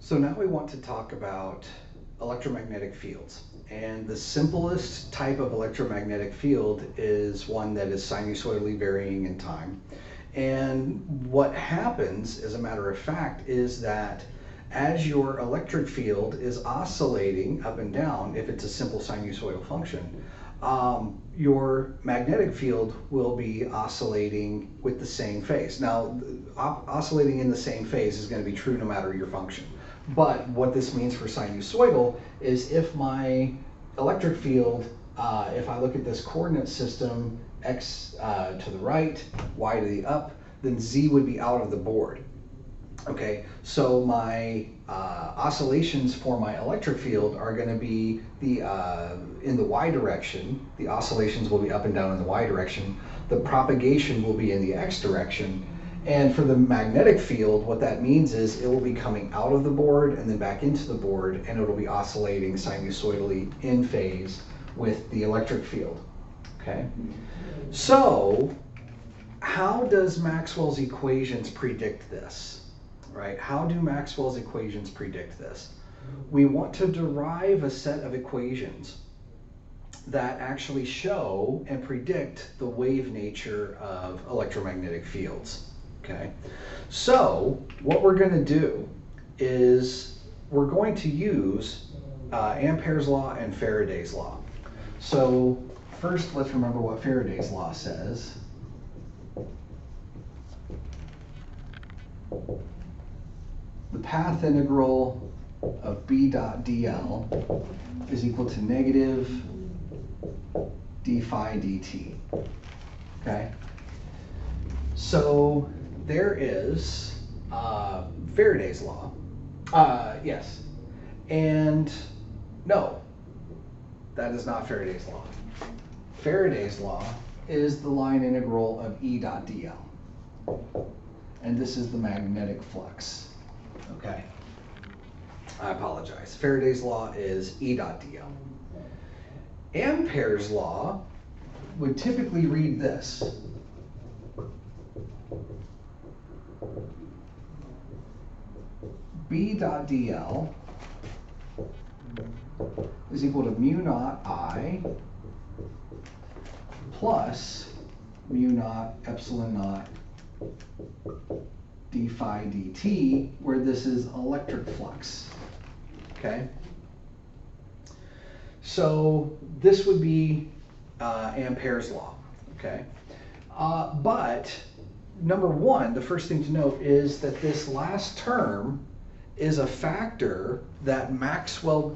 So now we want to talk about electromagnetic fields. And the simplest type of electromagnetic field is one that is sinusoidally varying in time. And what happens, as a matter of fact, is that as your electric field is oscillating up and down, if it's a simple sinusoidal function, your magnetic field will be oscillating with the same phase. Now, oscillating in the same phase is going to be true no matter your function. But what this means for sinusoidal is if my electric field, if I look at this coordinate system, x to the right, y to the up, then z would be out of the board. Okay, so my oscillations for my electric field are going to be in the y direction. The oscillations will be up and down in the y direction. The propagation will be in the x direction. And for the magnetic field, what that means is it will be coming out of the board and then back into the board, and it will be oscillating sinusoidally in phase with the electric field. Okay, so how does Maxwell's equations predict this? Right? How do Maxwell's equations predict this? We want to derive a set of equations that actually show and predict the wave nature of electromagnetic fields. Okay, so what we're going to do is we're going to use Ampere's law and Faraday's law. So first, let's remember what Faraday's law says. The path integral of B dot dl is equal to negative d phi dt. Okay, so there is Faraday's law. Yes, and no, that is not Faraday's law. Faraday's law is the line integral of E dot dl, and this is the magnetic flux. Okay, I apologize. Faraday's law is E dot dl. Ampere's law would typically read this. B dot dl is equal to mu naught I plus mu naught epsilon naught d phi dt, where this is electric flux. Okay? So this would be Ampere's law. Okay? But number one, the first thing to note is that this last term is a factor that Maxwell,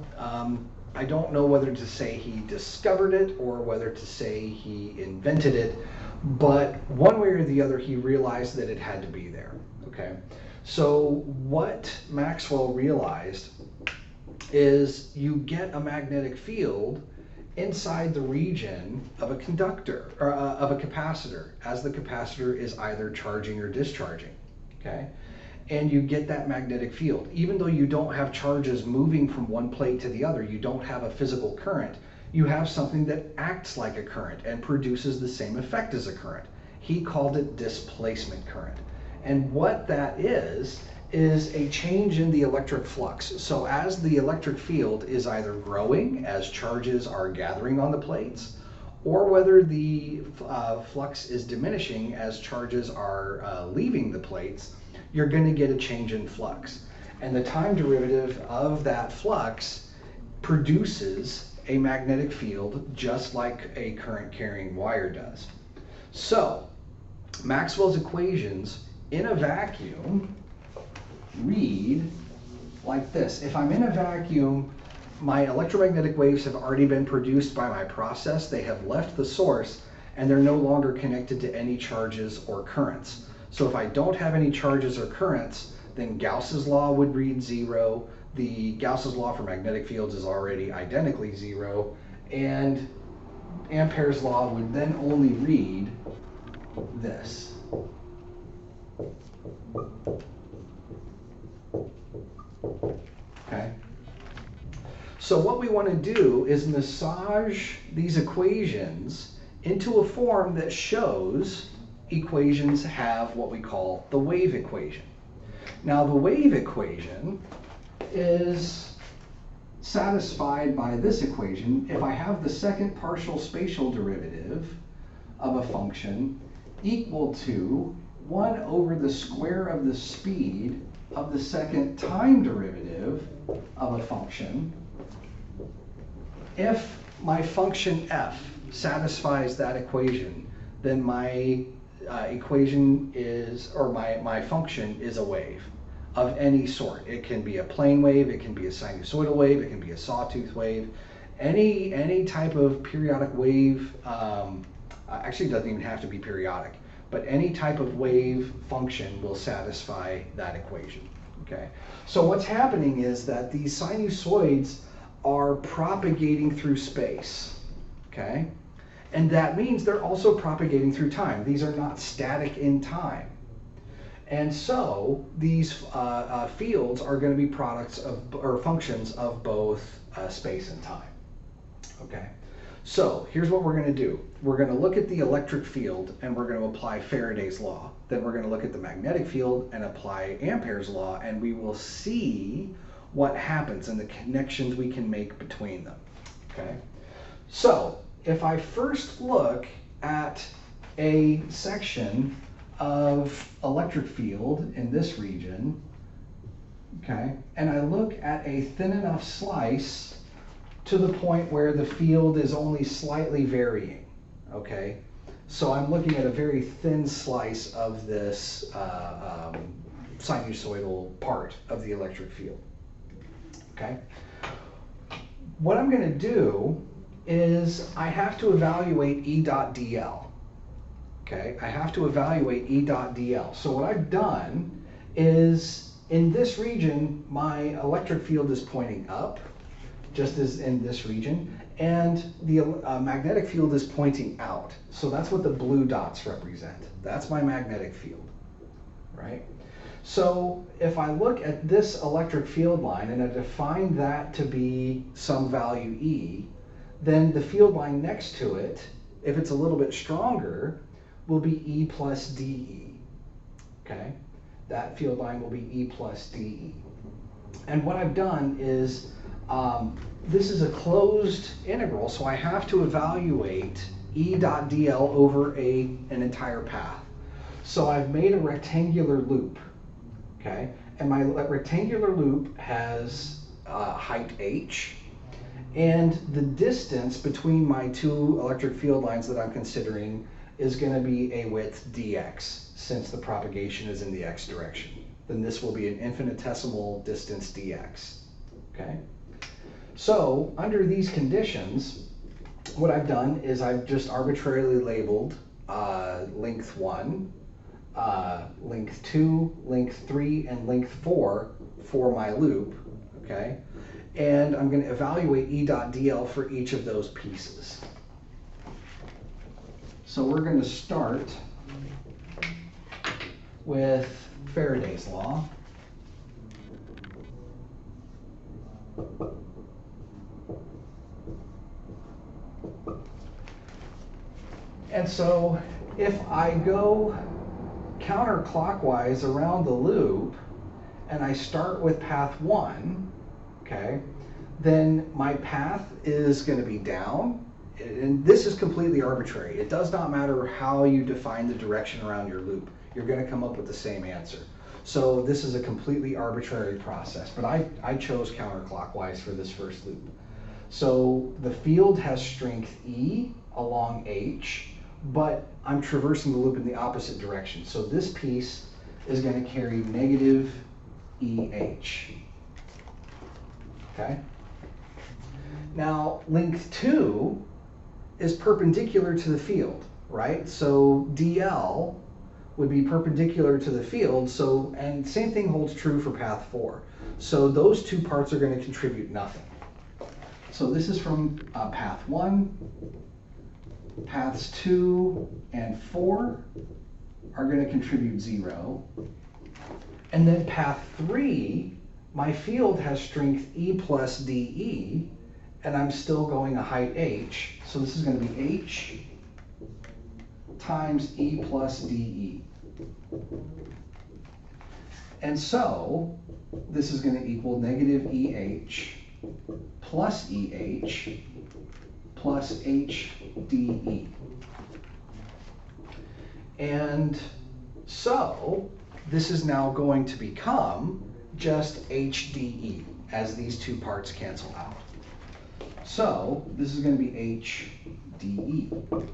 I don't know whether to say he discovered it or whether to say he invented it, but one way or the other he realized that it had to be there. Okay, so what Maxwell realized is you get a magnetic field inside the region of a conductor, or of a capacitor, as the capacitor is either charging or discharging. Okay, and you get that magnetic field. Even though you don't have charges moving from one plate to the other, you don't have a physical current, you have something that acts like a current and produces the same effect as a current. He called it displacement current. And what that is a change in the electric flux. So as the electric field is either growing as charges are gathering on the plates, or whether the flux is diminishing as charges are leaving the plates, you're going to get a change in flux. And the time derivative of that flux produces a magnetic field just like a current carrying wire does. So Maxwell's equations in a vacuum read like this. If I'm in a vacuum, my electromagnetic waves have already been produced by my process. They have left the source and they're no longer connected to any charges or currents. So if I don't have any charges or currents, then Gauss's law would read 0. The Gauss's law for magnetic fields is already identically 0. And Ampere's law would then only read this. Okay? So what we want to do is massage these equations into a form that shows equations have what we call the wave equation. Now the wave equation is satisfied by this equation if I have the second partial spatial derivative of a function equal to 1 over the square of the speed of the second time derivative of a function. If my function f satisfies that equation, then my equation is, or my function is a wave of any sort. It can be a plane wave, it can be a sinusoidal wave, it can be a sawtooth wave. Any type of periodic wave, actually it doesn't even have to be periodic, but any type of wave function will satisfy that equation. Okay. So what's happening is that these sinusoids are propagating through space. Okay. And that means they're also propagating through time. These are not static in time. And so these fields are going to be products of, or functions of both space and time. Okay. So here's what we're going to do. We're going to look at the electric field and we're going to apply Faraday's law. Then we're going to look at the magnetic field and apply Ampere's law, and we will see what happens and the connections we can make between them. Okay. So if I first look at a section of electric field in this region, okay, and I look at a thin enough slice to the point where the field is only slightly varying, okay? So I'm looking at a very thin slice of this sinusoidal part of the electric field, okay? What I'm going to do is I have to evaluate E dot dl. Okay, I have to evaluate E dot dl. So what I've done is in this region, my electric field is pointing up, just as in this region, and the magnetic field is pointing out. So that's what the blue dots represent. That's my magnetic field, right? So if I look at this electric field line and I define that to be some value E, then the field line next to it, if it's a little bit stronger, will be E plus dE, okay? That field line will be E plus dE. And what I've done is, this is a closed integral, so I have to evaluate E dot dl over an entire path. So I've made a rectangular loop, okay? And my rectangular loop has height h, and the distance between my two electric field lines that I'm considering is going to be a width dx, since the propagation is in the x direction. Then this will be an infinitesimal distance dx, okay? So under these conditions, what I've done is I've just arbitrarily labeled length 1, length 2, length 3, and length 4 for my loop, okay? And I'm going to evaluate E dot dl for each of those pieces. So we're going to start with Faraday's law. And so if I go counterclockwise around the loop and I start with path 1, okay, then my path is going to be down. And this is completely arbitrary. It does not matter how you define the direction around your loop. You're going to come up with the same answer. So this is a completely arbitrary process, but I chose counterclockwise for this first loop. So the field has strength E along H, but I'm traversing the loop in the opposite direction. So this piece is going to carry negative EH. Okay? Now, length 2 is perpendicular to the field, right? So DL would be perpendicular to the field, so, and same thing holds true for path 4. So those two parts are going to contribute nothing. So this is from path 1. Paths 2 and 4 are going to contribute 0. And then path 3, my field has strength E plus dE, and I'm still going a height h. So this is going to be h times E plus dE. And so this is going to equal negative EH plus EH plus HDE. And so this is now going to become just HDE as these two parts cancel out. So this is going to be HDE.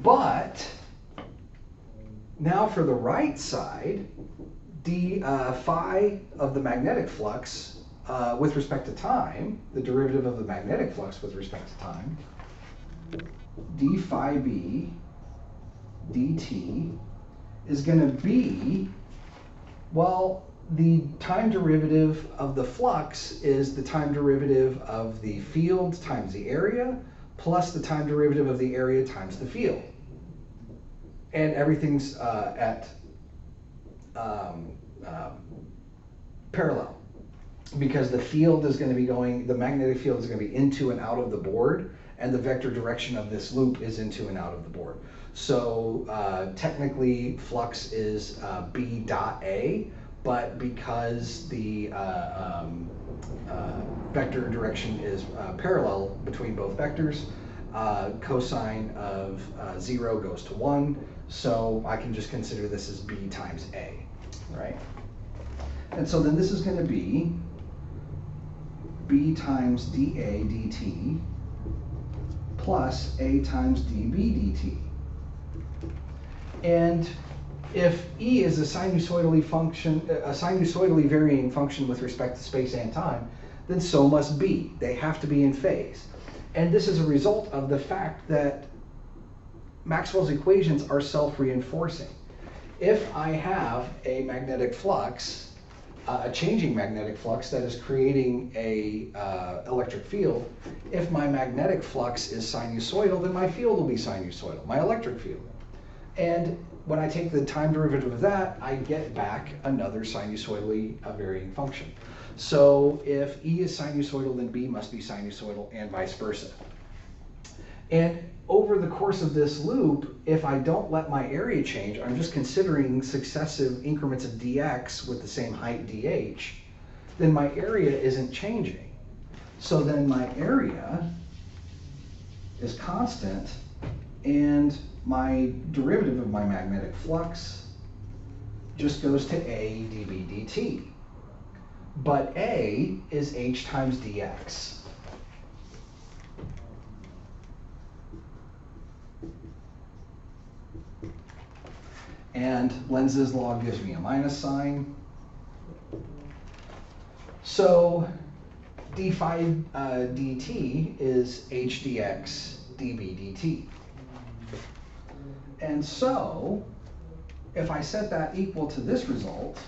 But now for the right side, phi of the magnetic flux with respect to time, the derivative of the magnetic flux with respect to time, d phi b dt is going to be, well, the time derivative of the flux is the time derivative of the field times the area plus the time derivative of the area times the field. And everything's at parallel, because the field is going to be going, the magnetic field is going to be into and out of the board, and the vector direction of this loop is into and out of the board. So technically flux is B dot A, but because the vector direction is parallel between both vectors, cosine of 0 goes to 1, so I can just consider this as B times A, right? And so then this is going to be B times dA dt plus A times dB dt. And if E is a sinusoidally varying function with respect to space and time, then so must B. They have to be in phase. And this is a result of the fact that Maxwell's equations are self-reinforcing. If I have a magnetic flux, a changing magnetic flux that is creating a electric field, if my magnetic flux is sinusoidal, then my field will be sinusoidal, my electric field. And when I take the time derivative of that, I get back another sinusoidally varying function. So if E is sinusoidal, then B must be sinusoidal, and vice versa. And over the course of this loop, if I don't let my area change, I'm just considering successive increments of dx with the same height dh, then my area isn't changing. So then my area is constant, and my derivative of my magnetic flux just goes to A dB dt. But A is h times dx. And Lenz's law gives me a minus sign. So d phi dt is h dx dB dt. And so if I set that equal to this result,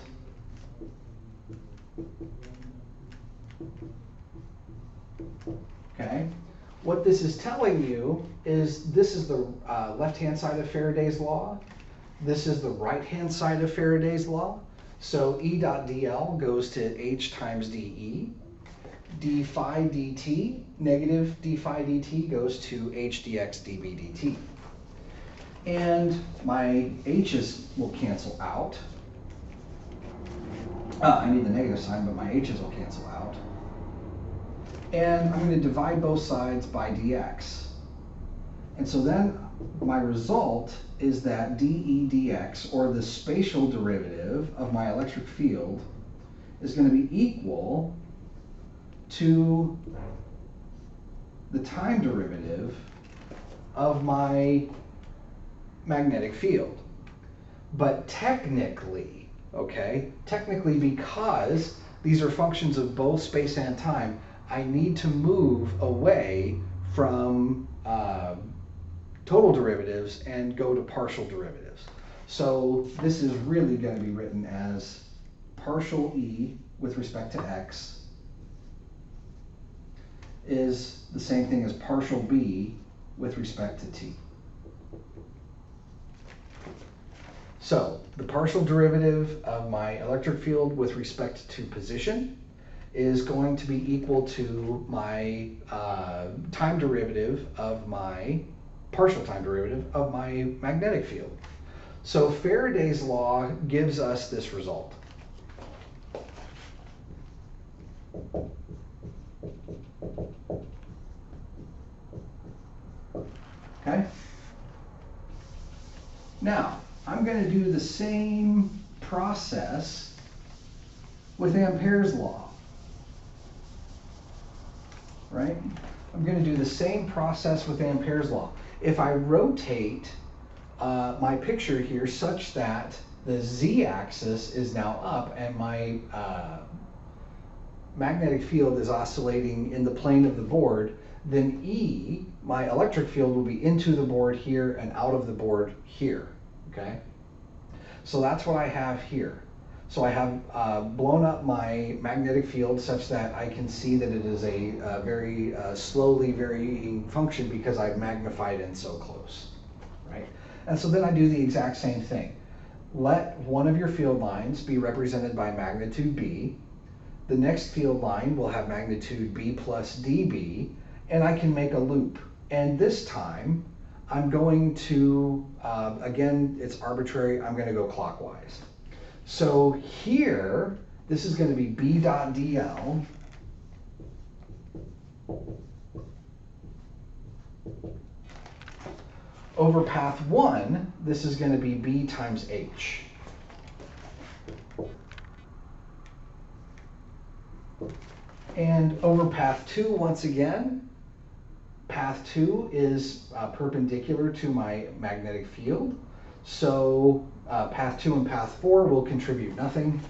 okay, what this is telling you is this is the left-hand side of Faraday's law. This is the right-hand side of Faraday's law. So E dot dl goes to h times dE. d phi dt, negative d phi dt, goes to h dx dB dt. And my h's will cancel out. I need the negative sign, but my h's will cancel out. And I'm going to divide both sides by dx. And so then my result is that dE dx, or the spatial derivative of my electric field, is going to be equal to the time derivative of my magnetic field. But technically, okay, technically, because these are functions of both space and time, I need to move away from total derivatives and go to partial derivatives. So this is really going to be written as partial E with respect to x is the same thing as partial B with respect to t. So the partial derivative of my electric field with respect to position is going to be equal to my time derivative of my partial time derivative of my magnetic field. So Faraday's law gives us this result. Okay? Now, I'm going to do the same process with Ampere's law, right? I'm going to do the same process with Ampere's law. If I rotate my picture here such that the z-axis is now up and my magnetic field is oscillating in the plane of the board, then E, my electric field, will be into the board here and out of the board here, okay? So that's what I have here. So I have blown up my magnetic field such that I can see that it is a very slowly varying function because I've magnified in so close, right? And so then I do the exact same thing. Let one of your field lines be represented by magnitude B. The next field line will have magnitude B plus dB, and I can make a loop. And this time, I'm going to, again, it's arbitrary, I'm going to go clockwise. So here, this is going to be B dot dl over path 1, this is going to be B times H. And over path 2, once again, path 2 is perpendicular to my magnetic field. So path 2 and path 4 will contribute nothing.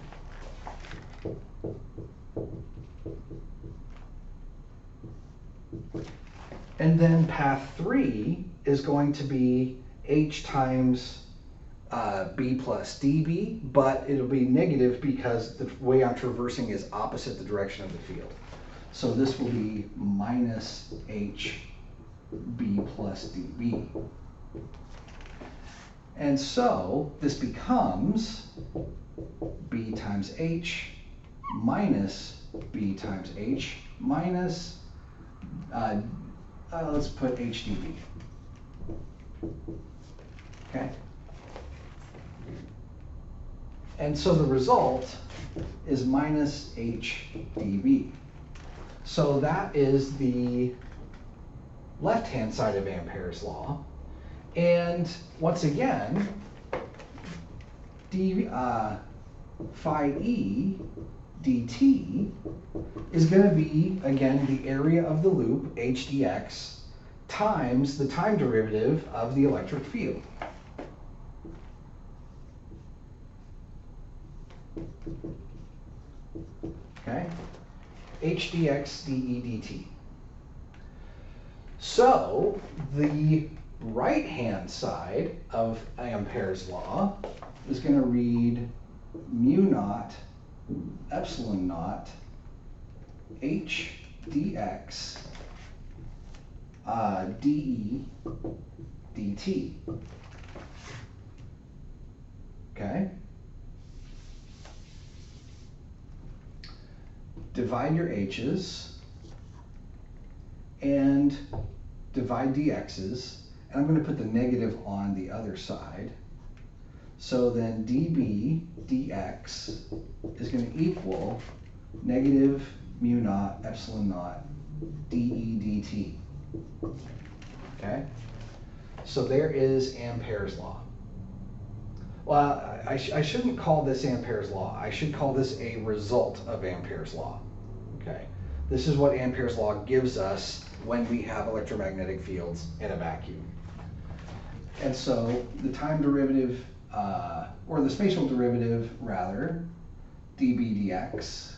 And then path 3 is going to be H times B plus dB, but it'll be negative because the way I'm traversing is opposite the direction of the field. So this will be minus H B plus dB. And so this becomes B times H minus B times H minus, let's put H dB. Okay? And so the result is minus H dB. So that is the left-hand side of Ampere's law. And once again, phi E dt is going to be, again, the area of the loop, h dx, times the time derivative of the electric field. Okay? H dx dE dt. So the right-hand side of Ampere's law is going to read mu naught epsilon naught H dx dE dt. Okay? Divide your h's and divide dx's, and I'm going to put the negative on the other side. So then dB dx is going to equal negative mu naught epsilon naught dE dt. Okay? So there is Ampere's law. Well, I shouldn't call this Ampere's law. I should call this a result of Ampere's law. Okay? This is what Ampere's law gives us when we have electromagnetic fields in a vacuum. And so the time derivative, or the spatial derivative rather, dB dx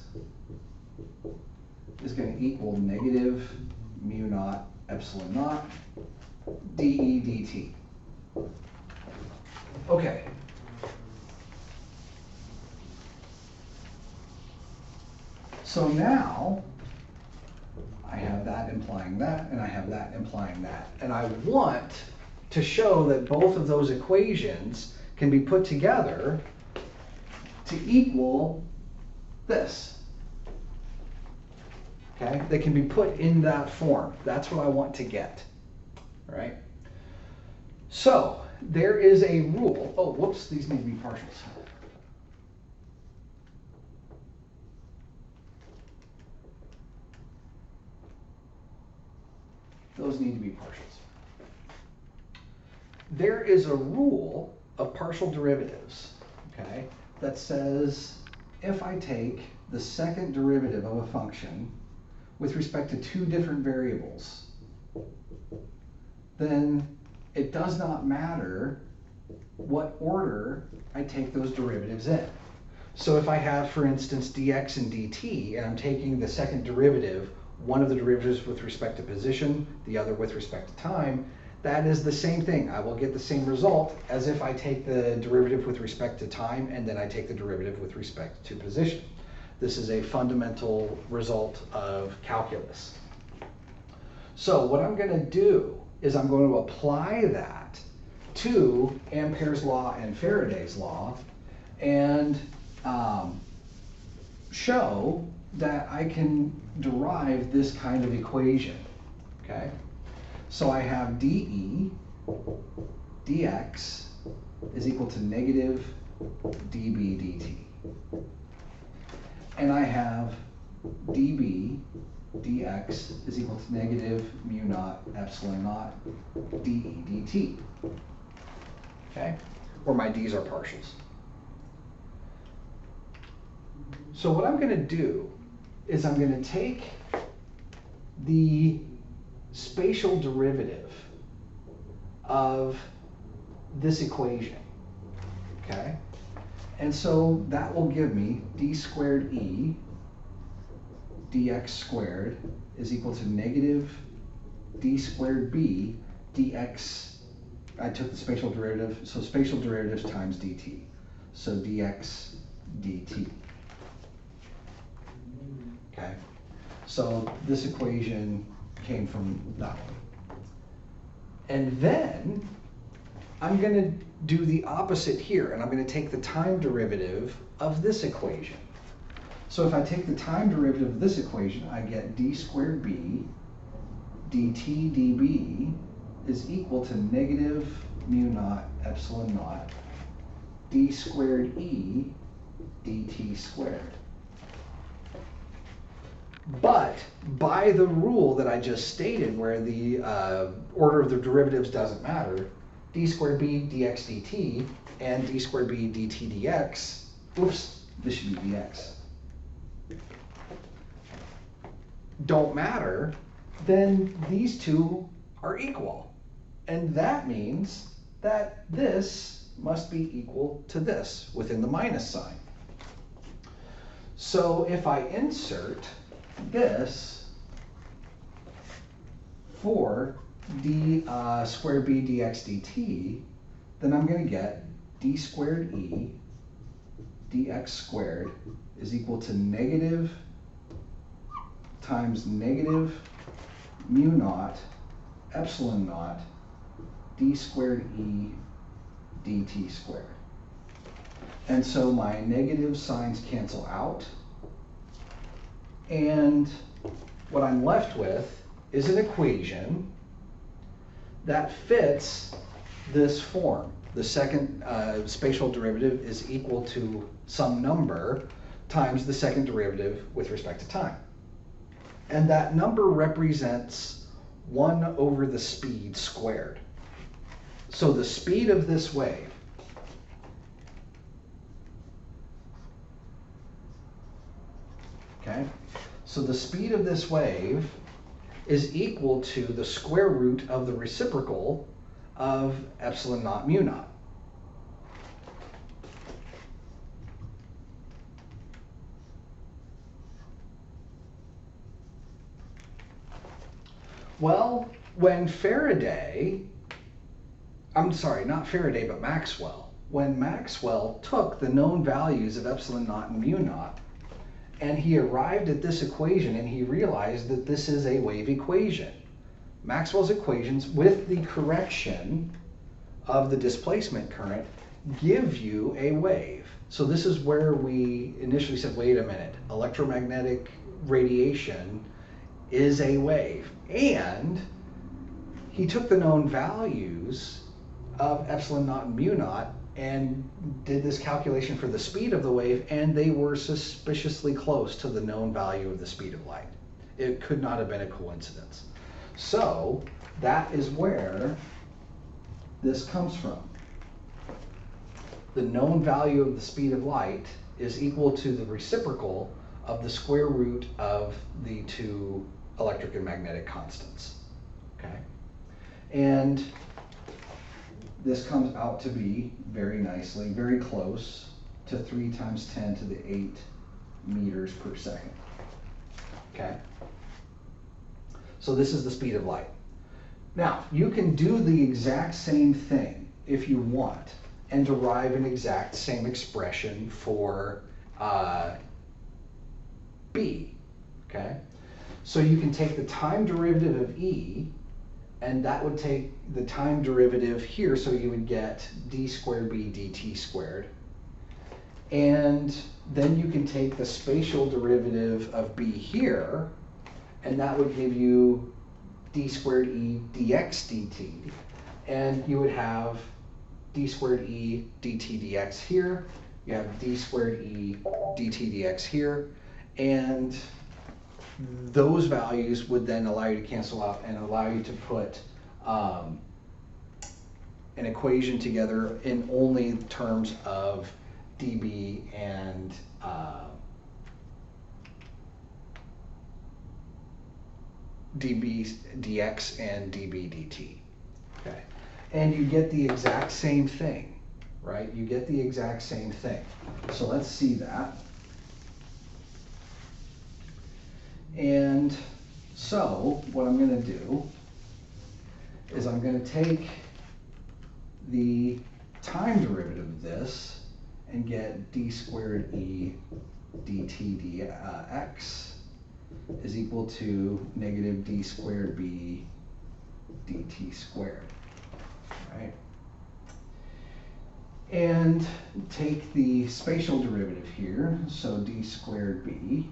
is going to equal negative mu naught epsilon naught dE dt. Okay. So now I have that implying that, and I have that implying that. And I want to show that both of those equations can be put together to equal this. Okay? They can be put in that form. That's what I want to get. All right? So there is a rule. Oh, whoops, these need to be partials. those need to be partials. There is a rule of partial derivatives, okay, that says if I take the second derivative of a function with respect to two different variables, then it does not matter what order I take those derivatives in. So if I have, for instance, dx and dt, and I'm taking the second derivative, one of the derivatives with respect to position, the other with respect to time, that is the same thing. I will get the same result as if I take the derivative with respect to time and then I take the derivative with respect to position. This is a fundamental result of calculus. So what I'm going to do is I'm going to apply that to Ampere's law and Faraday's law and show that I can derive this kind of equation, okay? So I have dE dx is equal to negative dB dt. And I have dB dx is equal to negative mu naught epsilon naught dE dt. Okay? Or my d's are partials. So what I'm going to do is I'm going to take the spatial derivative of this equation, okay? And so that will give me d squared e dx squared is equal to negative d squared b dx. I took the spatial derivative, so spatial derivatives times dt. So dx dt. Okay, so this equation came from that one. And then I'm going to do the opposite here, and I'm going to take the time derivative of this equation. So if I take the time derivative of this equation, I get d squared b dt dB is equal to negative mu naught epsilon naught d squared e dt squared. But by the rule that I just stated, where the order of the derivatives doesn't matter, d squared b dx dt and d squared b dt dx, oops, this should be dx, don't matter, then these two are equal. And that means that this must be equal to this within the minus sign. So if I insert this for d squared b dx dt, then I'm going to get d squared e dx squared is equal to negative times negative mu naught epsilon naught d squared e dt squared. And so my negative signs cancel out. And what I'm left with is an equation that fits this form. The second spatial derivative is equal to some number times the second derivative with respect to time. And that number represents 1 over the speed squared. So the speed of this wave okay? So the speed of this wave is equal to the square root of the reciprocal of epsilon naught mu naught. Well, when Faraday, I'm sorry, not Faraday, but Maxwell, when Maxwell took the known values of epsilon naught and mu naught, and he arrived at this equation and he realized that this is a wave equation. Maxwell's equations, with the correction of the displacement current, give you a wave. So this is where we initially said, wait a minute, electromagnetic radiation is a wave. And he took the known values of epsilon naught and mu naught and did this calculation for the speed of the wave, and they were suspiciously close to the known value of the speed of light. It could not have been a coincidence. So that is where this comes from. The known value of the speed of light is equal to the reciprocal of the square root of the two electric and magnetic constants. Okay? And this comes out to be very nicely, very close to 3 times 10 to the 8 meters per second. Okay? So this is the speed of light. Now, you can do the exact same thing if you want and derive an exact same expression for B. Okay? So you can take the time derivative of E, and that would take the time derivative here, so you would get d squared b dt squared. And then you can take the spatial derivative of b here, and that would give you d squared e dx dt. And you would have d squared e dt dx here. You have d squared e dt dx here. And those values would then allow you to cancel out and allow you to put an equation together in only terms of dB and dB dx and dB dt. Okay, and you get the exact same thing, right? You get the exact same thing. So let's see that. And so what I'm going to do is I'm going to take the time derivative of this and get d squared e dt dx is equal to negative d squared b dt squared, right? And take the spatial derivative here, so d squared b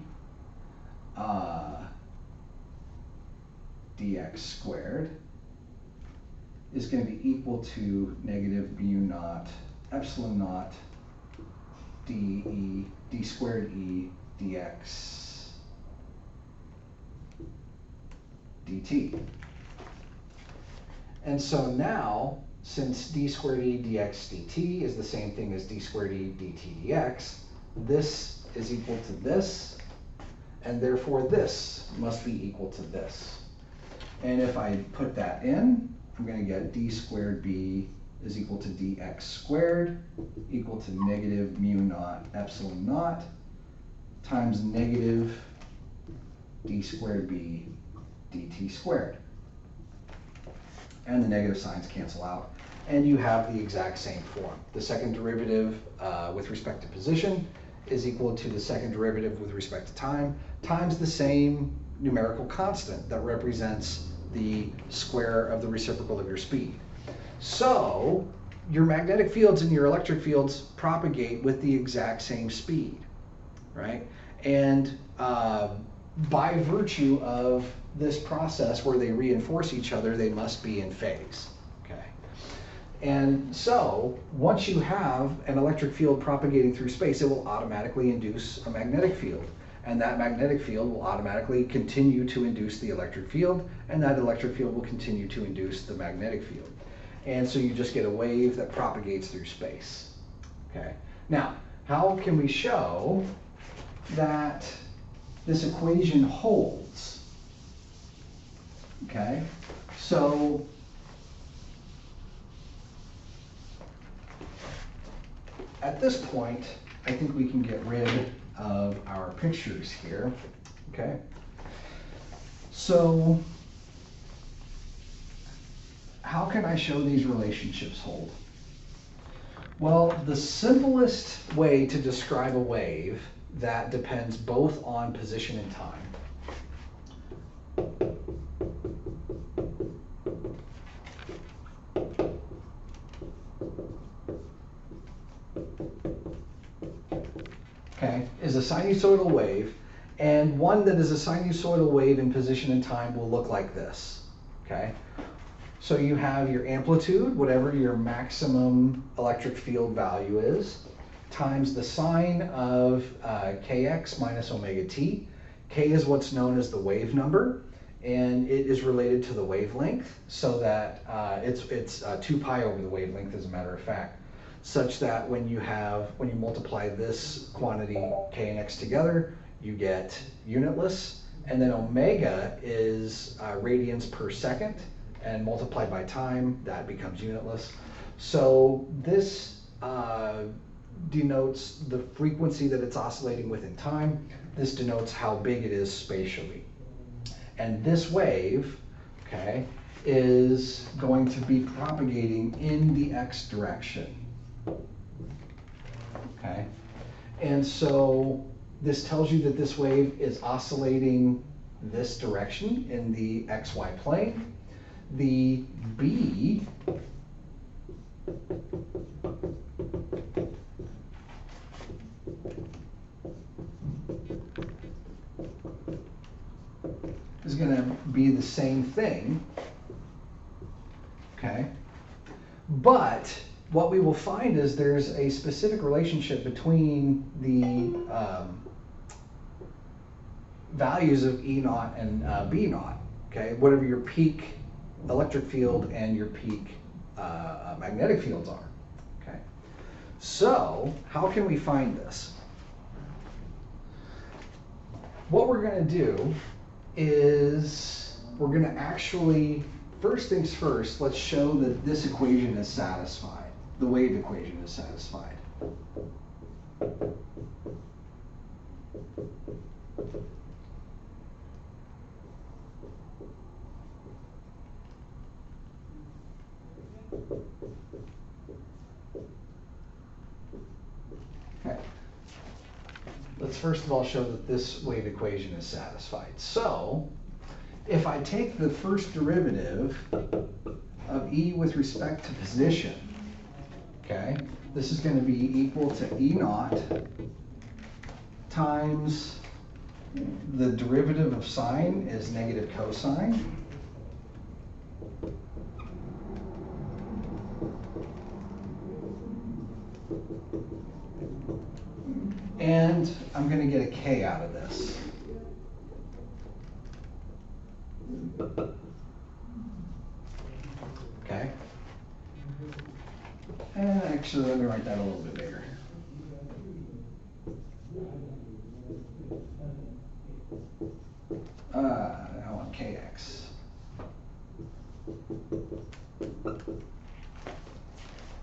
dx squared is going to be equal to negative mu naught epsilon naught d squared e dx dt. And so now, since d squared e dx dt is the same thing as d squared e dt dx, this is equal to this, and therefore this must be equal to this. And if I put that in, I'm going to get d squared b is equal to dx squared equal to negative mu naught epsilon naught times negative d squared b dt squared. And the negative signs cancel out, and you have the exact same form. The second derivative with respect to position is equal to the second derivative with respect to time times the same numerical constant that represents the square of the reciprocal of your speed. So your magnetic fields and your electric fields propagate with the exact same speed, right? And by virtue of this process where they reinforce each other, they must be in phase, okay? And so once you have an electric field propagating through space, it will automatically induce a magnetic field. And that magnetic field will automatically continue to induce the electric field, and that electric field will continue to induce the magnetic field. And so you just get a wave that propagates through space. Okay. Now, how can we show that this equation holds? Okay. So at this point, I think we can get rid of our pictures here, okay? So how can I show these relationships hold? Well, the simplest way to describe a wave that depends both on position and time is a sinusoidal wave, and one that is a sinusoidal wave in position and time will look like this, okay? So you have your amplitude, whatever your maximum electric field value is, times the sine of kx minus omega t. K is what's known as the wave number, and it is related to the wavelength, so that it's 2 pi over the wavelength, as a matter of fact, such that when you multiply this quantity k and x together, you get unitless, and then omega is radians per second, and multiplied by time, that becomes unitless. So this denotes the frequency that it's oscillating with in time. This denotes how big it is spatially. And this wave, okay, is going to be propagating in the x direction. Okay, and so this tells you that this wave is oscillating this direction in the xy plane. The b is going to be the same thing, okay? But what we will find is there's a specific relationship between the values of E naught and B naught, okay? Whatever your peak electric field and your peak magnetic fields are, okay? So how can we find this? What we're going to do is we're going to actually, first things first, let's show that this equation is satisfied. The wave equation is satisfied. Okay. Let's first of all show that this wave equation is satisfied. So, if I take the first derivative of E with respect to position, okay, this is going to be equal to E naught times the derivative of sine is negative cosine. And I'm going to get a k out of this. Okay? And actually, let me write that a little bit bigger. I want kx.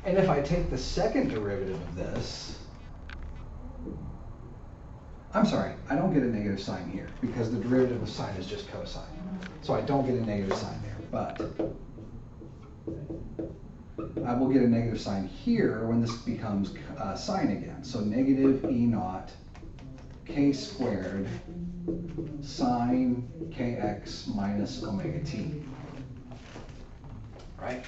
And if I take the second derivative of this, I'm sorry, I don't get a negative sign here because the derivative of sine is just cosine. So I don't get a negative sign there, but I will get a negative sign here when this becomes sine again. So negative E naught k squared sine kx minus omega t, right?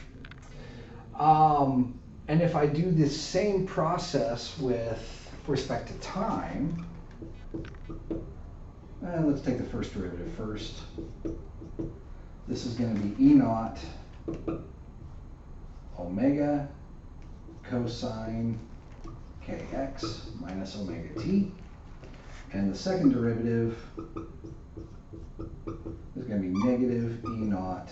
And if I do this same process with respect to time, let's take the first derivative first. This is going to be E naught omega cosine kx minus omega t. And the second derivative is going to be negative E naught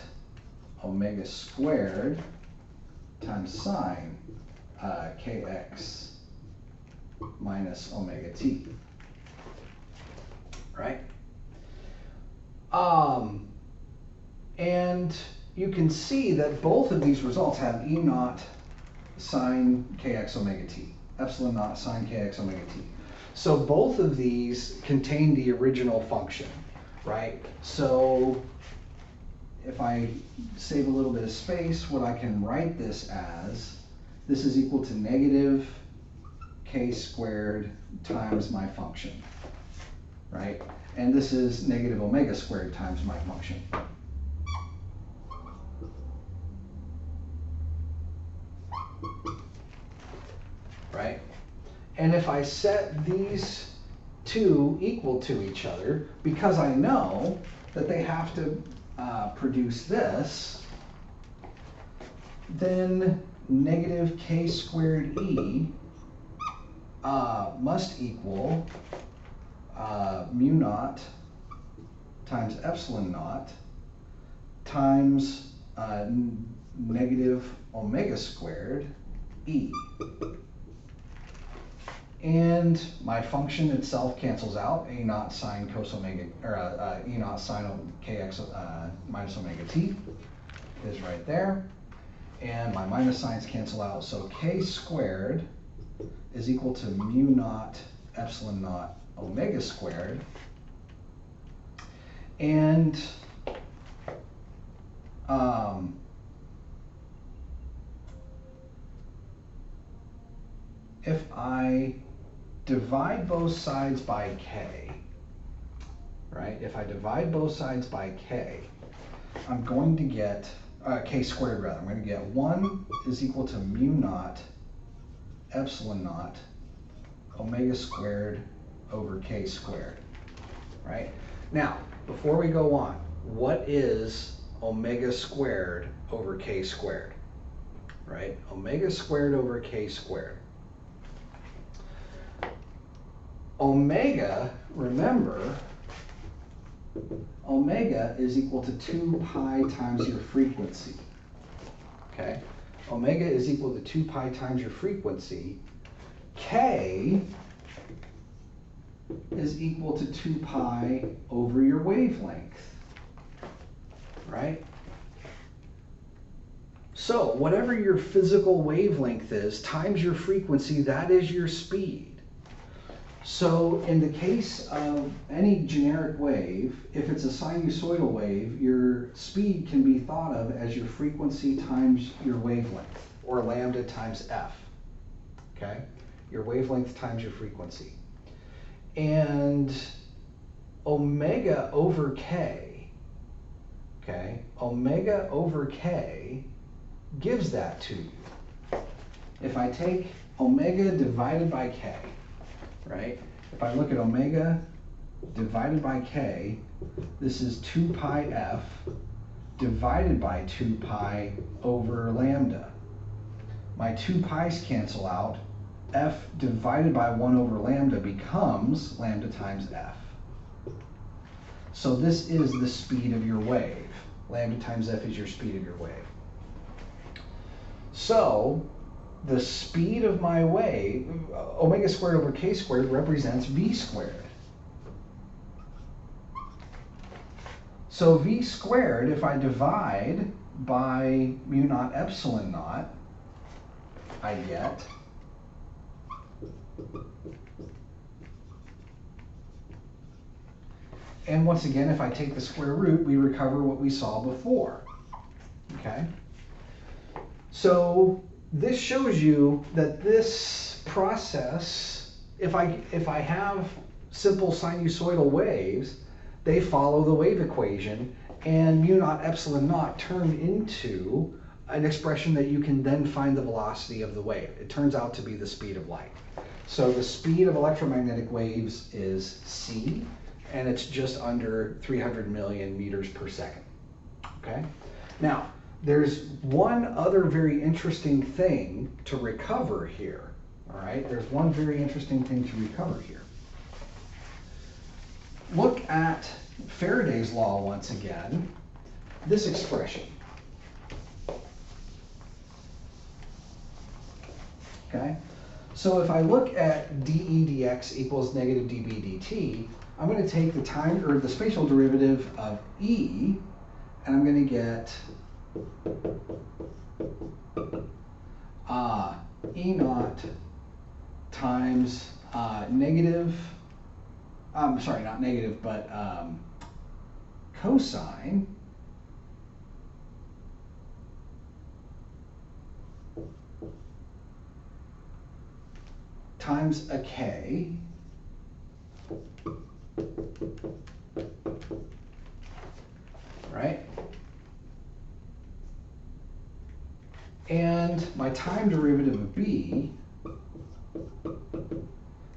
omega squared times sine kx minus omega t. Right? And you can see that both of these results have E naught sine kx omega t, epsilon naught sine kx omega t. So both of these contain the original function, right? So if I save a little bit of space, what I can write this as, this is equal to negative k squared times my function, right? And this is negative omega squared times my function. Right? And if I set these two equal to each other, because I know that they have to produce this, then negative k squared E must equal mu naught times epsilon naught times negative omega squared e. And my function itself cancels out. A naught sine cos omega, or E naught sine kx minus omega t is right there. And my minus signs cancel out. So k squared is equal to mu naught epsilon naught omega squared. And if I divide both sides by k, right? If I divide both sides by k, I'm going to get, k squared rather, I'm going to get 1 is equal to mu naught epsilon naught omega squared over k squared, right? Now, before we go on, what is omega squared over k squared, right? Omega squared over k squared. Omega, remember, omega is equal to 2 pi times your frequency, okay? Omega is equal to 2 pi times your frequency. K is equal to 2 pi over your wavelength, right? So whatever your physical wavelength is times your frequency, that is your speed. So in the case of any generic wave, if it's a sinusoidal wave, your speed can be thought of as your frequency times your wavelength, or lambda times f, okay? Your wavelength times your frequency. And omega over k, okay? Omega over k gives that to you. If I take omega divided by k, right? If I look at omega divided by k, this is 2 pi f divided by 2 pi over lambda. My 2 pi's cancel out. F divided by 1 over lambda becomes lambda times f. So this is the speed of your wave. Lambda times f is your speed of your wave. So the speed of my wave, omega squared over k squared, represents v squared. So v squared, if I divide by mu naught epsilon naught, I get and once again, if I take the square root, we recover what we saw before, okay? So this shows you that this process, if I have simple sinusoidal waves, they follow the wave equation, and mu naught epsilon naught turn into an expression that you can then find the velocity of the wave. It turns out to be the speed of light. So the speed of electromagnetic waves is c, and it's just under 300 million meters per second, okay? Now, there's one other very interesting thing to recover here, all right? There's one very interesting thing to recover here. Look at Faraday's law once again, this expression, okay? So if I look at dE dx equals negative dB dt, I'm going to take the time, or the spatial derivative of E, and I'm going to get E naught times negative, sorry, not negative, but cosine times a k right? And my time derivative of b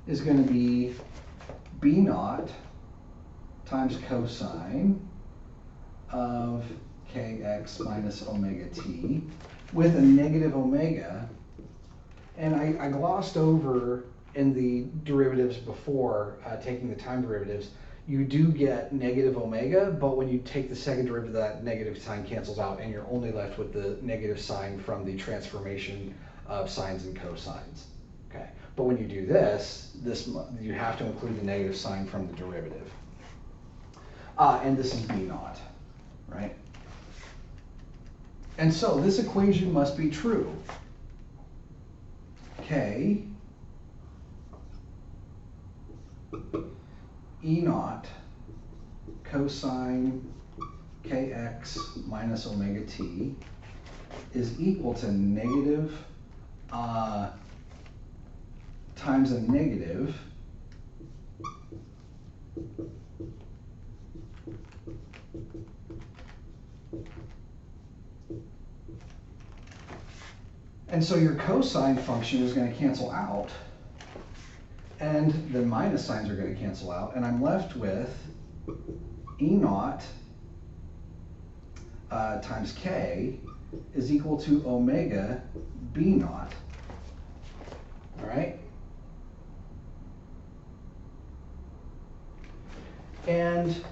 is going to be b naught times cosine of kx minus omega t with a negative omega. And I glossed over in the derivatives before taking the time derivatives, you do get negative omega, but when you take the second derivative, that negative sign cancels out and you're only left with the negative sign from the transformation of sines and cosines. Okay, but when you do this, you have to include the negative sign from the derivative. And this is b naught, right? And so this equation must be true. K E naught cosine kx minus omega t is equal to negative times a negative and so your cosine function is going to cancel out, and the minus signs are going to cancel out, and I'm left with E naught times K is equal to omega B naught. All right? And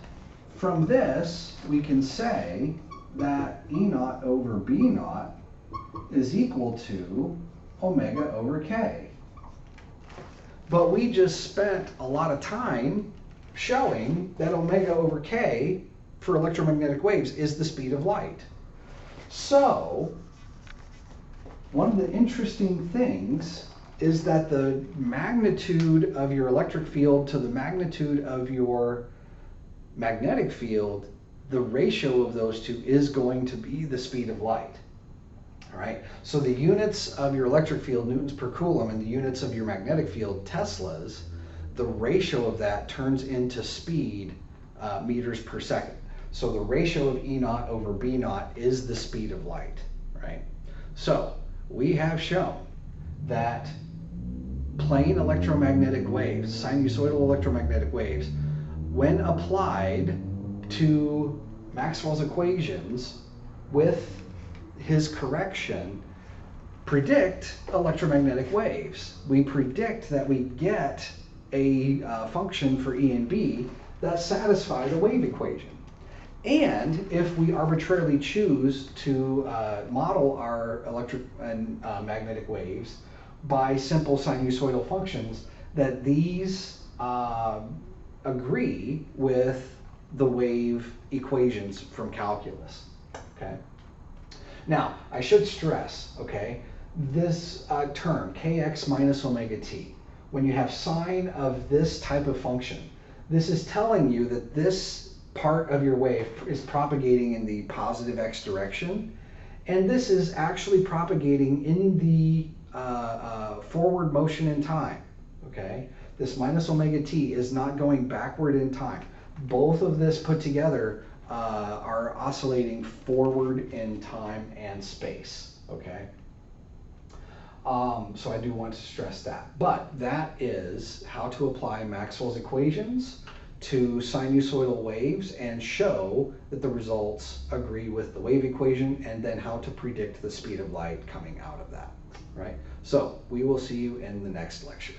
from this, we can say that E naught over B naught is equal to omega over K. But we just spent a lot of time showing that omega over K for electromagnetic waves is the speed of light. So, one of the interesting things is that the magnitude of your electric field to the magnitude of your magnetic field, the ratio of those two is going to be the speed of light. All right, so the units of your electric field, newtons per coulomb, and the units of your magnetic field, teslas, the ratio of that turns into speed, meters per second. So the ratio of E naught over B naught is the speed of light, right? So we have shown that plane electromagnetic waves, sinusoidal electromagnetic waves, when applied to Maxwell's equations with his correction, predict electromagnetic waves. We predict that we get a function for E and B that satisfy the wave equation. And if we arbitrarily choose to model our electric and magnetic waves by simple sinusoidal functions, that these agree with the wave equations from calculus, okay? Now, I should stress, okay, this term, kx minus omega t, when you have sine of this type of function, this is telling you that this part of your wave is propagating in the positive x direction, and this is actually propagating in the forward motion in time, okay? This minus omega t is not going backward in time. Both of this put together are oscillating forward in time and space, okay? So I do want to stress that. But that is how to apply Maxwell's equations to sinusoidal waves and show that the results agree with the wave equation, and then how to predict the speed of light coming out of that, right? So we will see you in the next lecture.